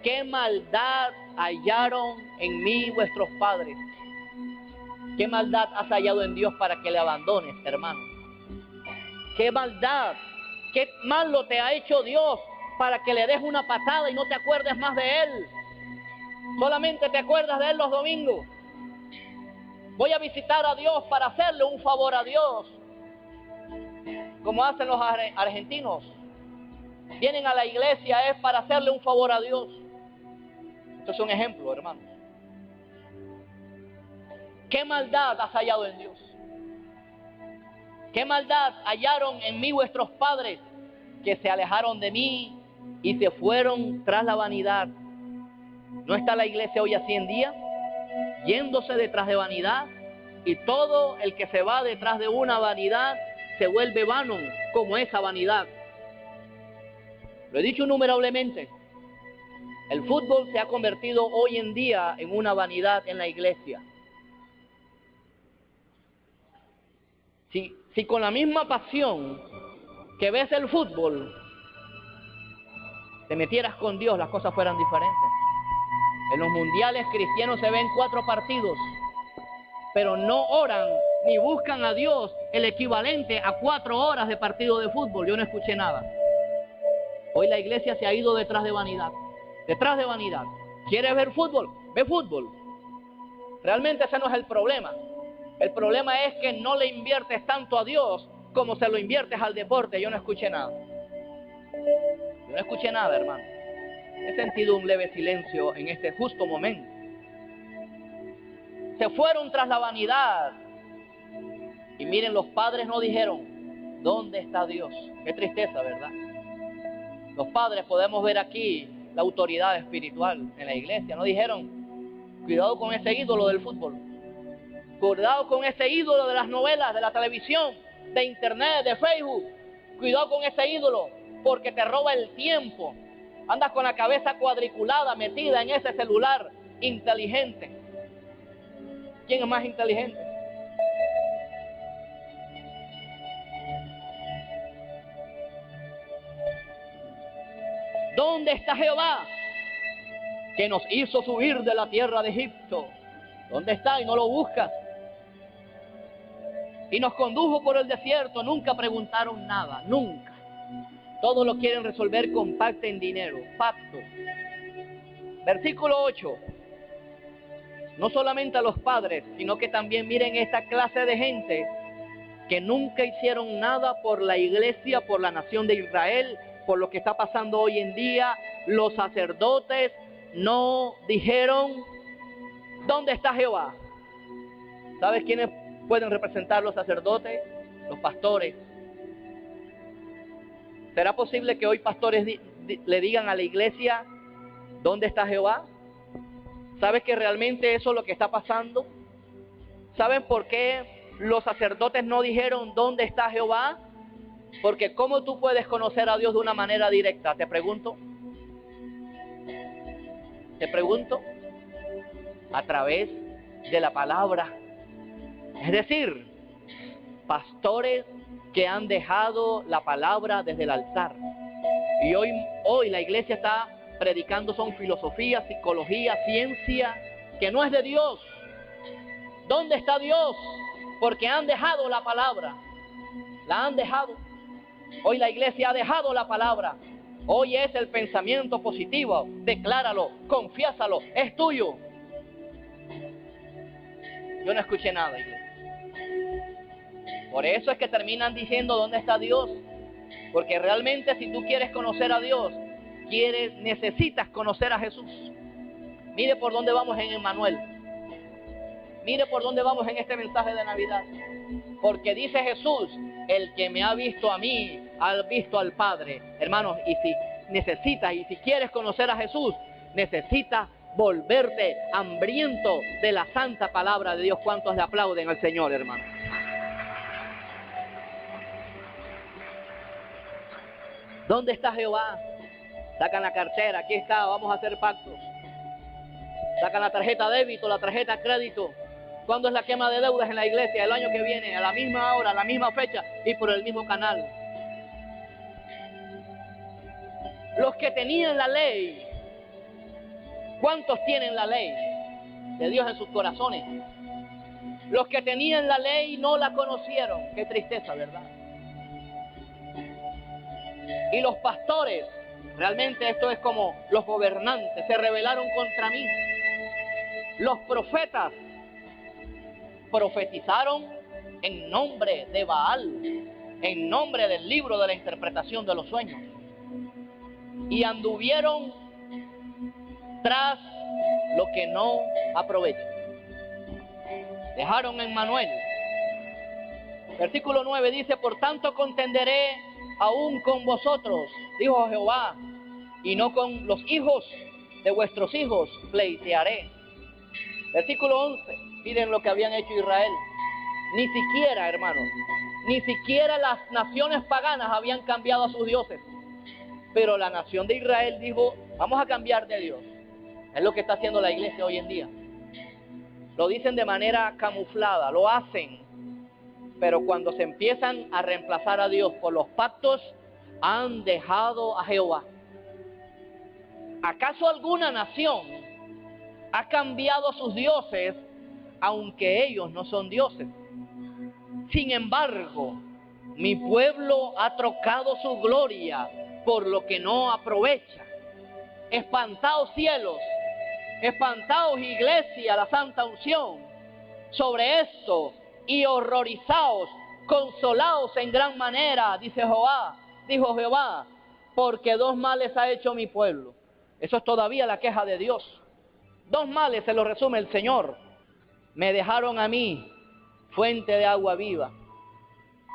¿qué maldad hallaron en mí vuestros padres? ¿Qué maldad has hallado en Dios para que le abandones, hermano? ¿Qué maldad? ¿Qué malo te ha hecho Dios para que le des una patada y no te acuerdes más de Él? Solamente te acuerdas de Él los domingos. Voy a visitar a Dios para hacerle un favor a Dios, como hacen los argentinos. Vienen a la iglesia es para hacerle un favor a Dios. Esto es un ejemplo, hermanos. ¿Qué maldad has hallado en Dios? ¿Qué maldad hallaron en mí vuestros padres, que se alejaron de mí y se fueron tras la vanidad? ¿No está la iglesia hoy así en día? Yéndose detrás de vanidad, y todo el que se va detrás de una vanidad se vuelve vano como esa vanidad. Lo he dicho innumerablemente. El fútbol se ha convertido hoy en día en una vanidad en la iglesia. Si con la misma pasión que ves el fútbol te metieras con Dios, las cosas fueran diferentes. En los mundiales cristianos se ven 4 partidos, pero no oran ni buscan a Dios el equivalente a 4 horas de partido de fútbol. Yo no escuché nada. Hoy la iglesia se ha ido detrás de vanidad. Detrás de vanidad. ¿Quieres ver fútbol? Ve fútbol. Realmente ese no es el problema. El problema es que no le inviertes tanto a Dios como se lo inviertes al deporte. Yo no escuché nada. Yo no escuché nada, hermano. He sentido un leve silencio en este justo momento. Se fueron tras la vanidad. Y miren, los padres no dijeron, ¿dónde está Dios? Qué tristeza, ¿verdad? Los padres, podemos ver aquí la autoridad espiritual en la iglesia, no dijeron, cuidado con ese ídolo del fútbol. Cuidado con ese ídolo de las novelas, de la televisión, de internet, de Facebook. Cuidado con ese ídolo, porque te roba el tiempo. Andas con la cabeza cuadriculada, metida en ese celular inteligente. ¿Quién es más inteligente? ¿Dónde está Jehová, que nos hizo subir de la tierra de Egipto? ¿Dónde está? Y no lo buscas. Y nos condujo por el desierto. Nunca preguntaron nada, nunca. Todo lo quieren resolver con pacto en dinero, pacto. Versículo 8. No solamente a los padres, sino que también miren esta clase de gente que nunca hicieron nada por la iglesia, por la nación de Israel, por lo que está pasando hoy en día. Los sacerdotes no dijeron, ¿dónde está Jehová? ¿Sabes quiénes pueden representar los sacerdotes? Los pastores. ¿Será posible que hoy pastores le digan a la iglesia, ¿dónde está Jehová? ¿Sabes que realmente eso es lo que está pasando? ¿Saben por qué los sacerdotes no dijeron, ¿dónde está Jehová? Porque ¿cómo tú puedes conocer a Dios de una manera directa? Te pregunto. A través de la palabra. Es decir, pastores que han dejado la palabra desde el altar. Y hoy la iglesia está predicando, son filosofía, psicología, ciencia, que no es de Dios. ¿Dónde está Dios? Porque han dejado la palabra. La han dejado. Hoy la iglesia ha dejado la palabra. Hoy es el pensamiento positivo. Decláralo, confiésalo, es tuyo. Yo no escuché nada, iglesia. Por eso es que terminan diciendo, ¿dónde está Dios? Porque realmente si tú quieres conocer a Dios, necesitas conocer a Jesús. Mire por dónde vamos en Emmanuel. Mire por dónde vamos en este mensaje de Navidad. Porque dice Jesús, el que me ha visto a mí, ha visto al Padre. Hermanos, y si necesitas, y si quieres conocer a Jesús, necesitas volverte hambriento de la santa palabra de Dios. ¿Cuántos le aplauden al Señor, hermano? ¿Dónde está Jehová? Sacan la cartera, aquí está, vamos a hacer pactos. Sacan la tarjeta débito, la tarjeta crédito. ¿Cuándo es la quema de deudas en la iglesia? El año que viene, a la misma hora, a la misma fecha y por el mismo canal. Los que tenían la ley, ¿cuántos tienen la ley de Dios en sus corazones? Los que tenían la ley no la conocieron. Qué tristeza, ¿verdad? Y los pastores, realmente esto es como los gobernantes, se rebelaron contra mí. Los profetas profetizaron en nombre de Baal, en nombre del libro de la interpretación de los sueños. Y anduvieron tras lo que no aprovecha. Dejaron a Emmanuel. Versículo 9 dice, por tanto contenderé aún con vosotros, dijo Jehová, y no con los hijos de vuestros hijos pleitearé. Versículo 11, miren lo que habían hecho Israel. Ni siquiera, hermanos, ni siquiera las naciones paganas habían cambiado a sus dioses. Pero la nación de Israel dijo, vamos a cambiar de Dios. Es lo que está haciendo la iglesia hoy en día. Lo dicen de manera camuflada, lo hacen. Pero cuando se empiezan a reemplazar a Dios por los pactos, han dejado a Jehová. ¿Acaso alguna nación ha cambiado a sus dioses, aunque ellos no son dioses? Sin embargo, mi pueblo ha trocado su gloria por lo que no aprovecha. Espantaos cielos, espantaos iglesia, la santa unción, sobre esto y horrorizaos, consolaos en gran manera, dijo Jehová, porque 2 males ha hecho mi pueblo. Eso es todavía la queja de Dios. 2 males se lo resume el Señor. Me dejaron a mí fuente de agua viva.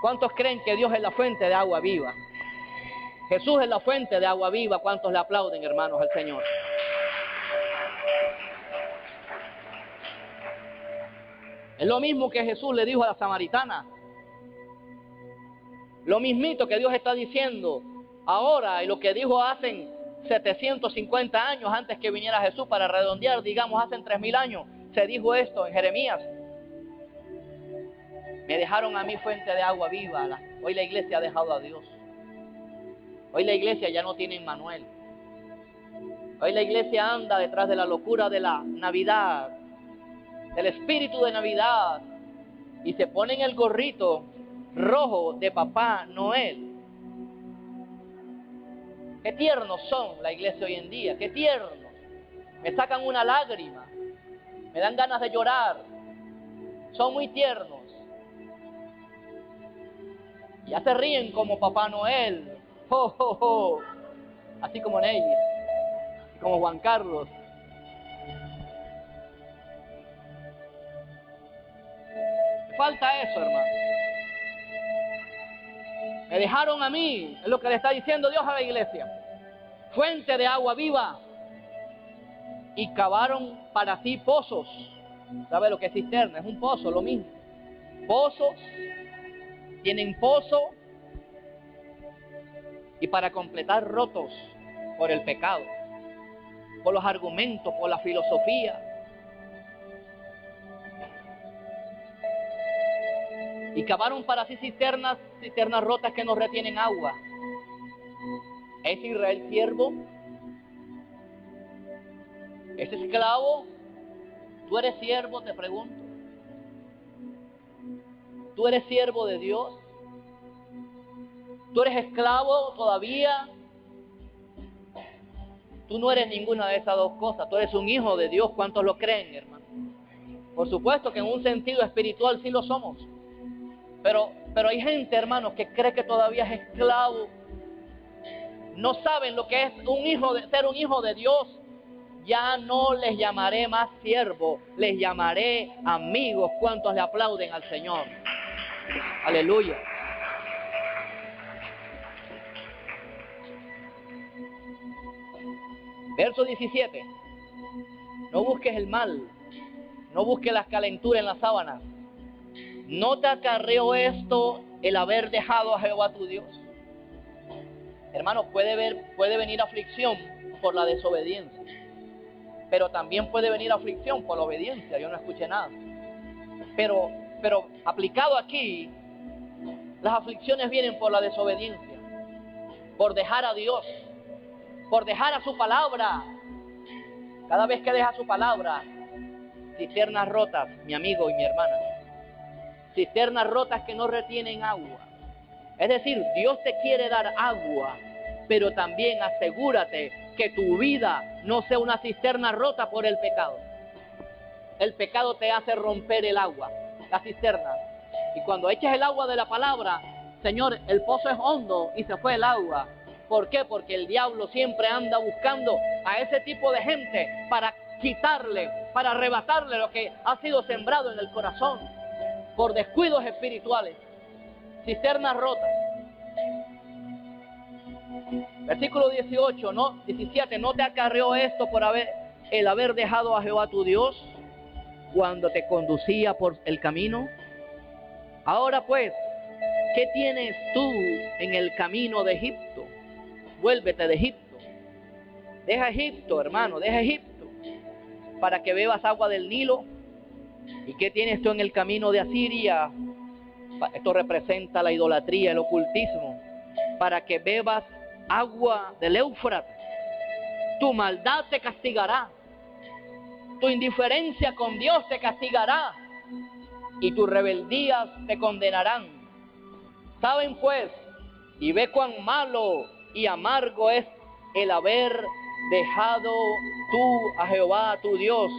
¿Cuántos creen que Dios es la fuente de agua viva? Jesús es la fuente de agua viva. ¿Cuántos le aplauden, hermanos, al Señor? Es lo mismo que Jesús le dijo a la samaritana. Lo mismito que Dios está diciendo ahora y lo que dijo hace 750 años antes que viniera Jesús, para redondear, digamos, hace 3000 años. Se dijo esto en Jeremías. Me dejaron a mí fuente de agua viva. Hoy la iglesia ha dejado a Dios. Hoy la iglesia ya no tiene Emmanuel. Hoy la iglesia anda detrás de la locura de la Navidad, del espíritu de Navidad, y se ponen el gorrito rojo de Papá Noel. Qué tiernos son la iglesia hoy en día, qué tiernos. Me sacan una lágrima, me dan ganas de llorar. Son muy tiernos. Ya se ríen como Papá Noel, ¡ho, ho, ho! Así como Nelly, como Juan Carlos. Falta eso, hermano. Me dejaron a mí, es lo que le está diciendo Dios a la iglesia, fuente de agua viva, y cavaron para sí pozos. ¿Sabe lo que es cisterna? Es un pozo, lo mismo. Pozos, tienen pozo, y para completar rotos por el pecado, por los argumentos, por la filosofía. Y cavaron para sí cisternas rotas que no retienen agua. ¿Es Israel siervo? ¿Es esclavo? ¿Tú eres siervo? Te pregunto. ¿Tú eres siervo de Dios? ¿Tú eres esclavo todavía? Tú no eres ninguna de esas dos cosas. Tú eres un hijo de Dios. ¿Cuántos lo creen, hermano? Por supuesto que en un sentido espiritual sí lo somos. Pero hay gente, hermanos, que cree que todavía es esclavo. No saben lo que es ser un hijo de Dios. Ya no les llamaré más siervo, les llamaré amigos. ¿Cuántos le aplauden al Señor? Aleluya. Verso 17. No busques el mal, no busques las calenturas en las sábanas. ¿No te acarreó esto el haber dejado a Jehová tu Dios? Hermanos, puede venir aflicción por la desobediencia, pero también puede venir aflicción por la obediencia. Yo no escuché nada. Pero aplicado aquí, las aflicciones vienen por la desobediencia, por dejar a Dios, por dejar a su palabra. Cada vez que deja su palabra, cisternas rotas, mi amigo y mi hermana. Cisternas rotas que no retienen agua. Es decir, Dios te quiere dar agua, pero también asegúrate que tu vida no sea una cisterna rota por el pecado. El pecado te hace romper el agua, la cisterna. Y cuando eches el agua de la palabra, Señor, el pozo es hondo y se fue el agua. ¿Por qué? Porque el diablo siempre anda buscando a ese tipo de gente para quitarle, para arrebatarle lo que ha sido sembrado en el corazón por descuidos espirituales. Cisternas rotas. Versículo 17, ¿no te acarreó esto por el haber dejado a Jehová tu Dios cuando te conducía por el camino? Ahora pues, ¿qué tienes tú en el camino de Egipto? Vuélvete de Egipto. Deja Egipto, hermano, deja Egipto, para que bebas agua del Nilo. ¿Y qué tienes tú en el camino de Asiria? Esto representa la idolatría, el ocultismo. Para que bebas agua del Éufrates. Tu maldad te castigará. Tu indiferencia con Dios te castigará. y tus rebeldías te condenarán. Saben pues, y ve cuán malo y amargo es el haber dejado tú a Jehová tu Dios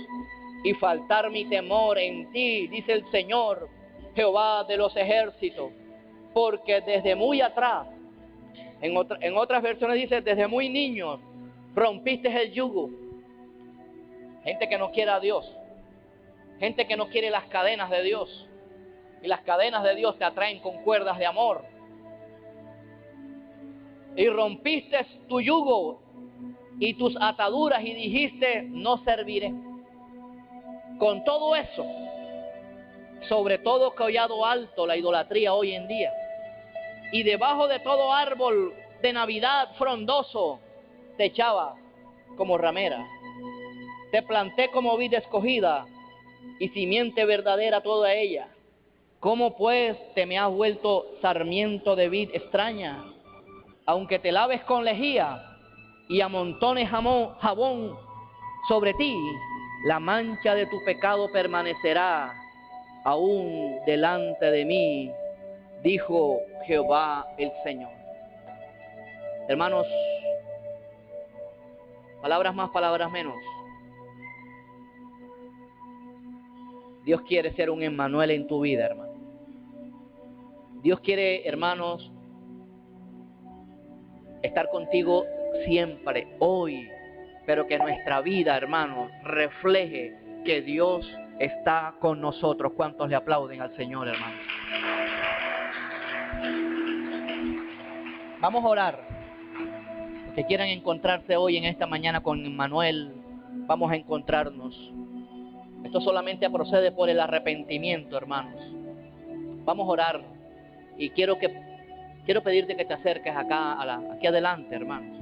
y faltar mi temor en ti, dice el Señor, Jehová de los ejércitos, porque desde muy atrás, en otras versiones dice, desde muy niño, rompiste el yugo. Gente que no quiere a Dios, gente que no quiere las cadenas de Dios, y las cadenas de Dios te atraen con cuerdas de amor. Y rompiste tu yugo y tus ataduras y dijiste, no serviré. Con todo eso, sobre todo que hollado alto la idolatría hoy en día, y debajo de todo árbol de Navidad frondoso, te echaba como ramera. Te planté como vid escogida y simiente verdadera toda ella. ¿Cómo pues te me has vuelto sarmiento de vid extraña? Aunque te laves con lejía y amontones jabón sobre ti, la mancha de tu pecado permanecerá aún delante de mí, dijo Jehová el Señor. Hermanos, palabras más, palabras menos. Dios quiere ser un Emmanuel en tu vida, hermano. Dios quiere, hermanos, estar contigo siempre, hoy, pero que nuestra vida, hermanos, refleje que Dios está con nosotros. ¿Cuántos le aplauden al Señor, hermanos? Vamos a orar. Los que quieran encontrarse hoy en esta mañana con Emmanuel, vamos a encontrarnos. Esto solamente procede por el arrepentimiento, hermanos. Vamos a orar y quiero pedirte que te acerques acá, aquí adelante, hermanos.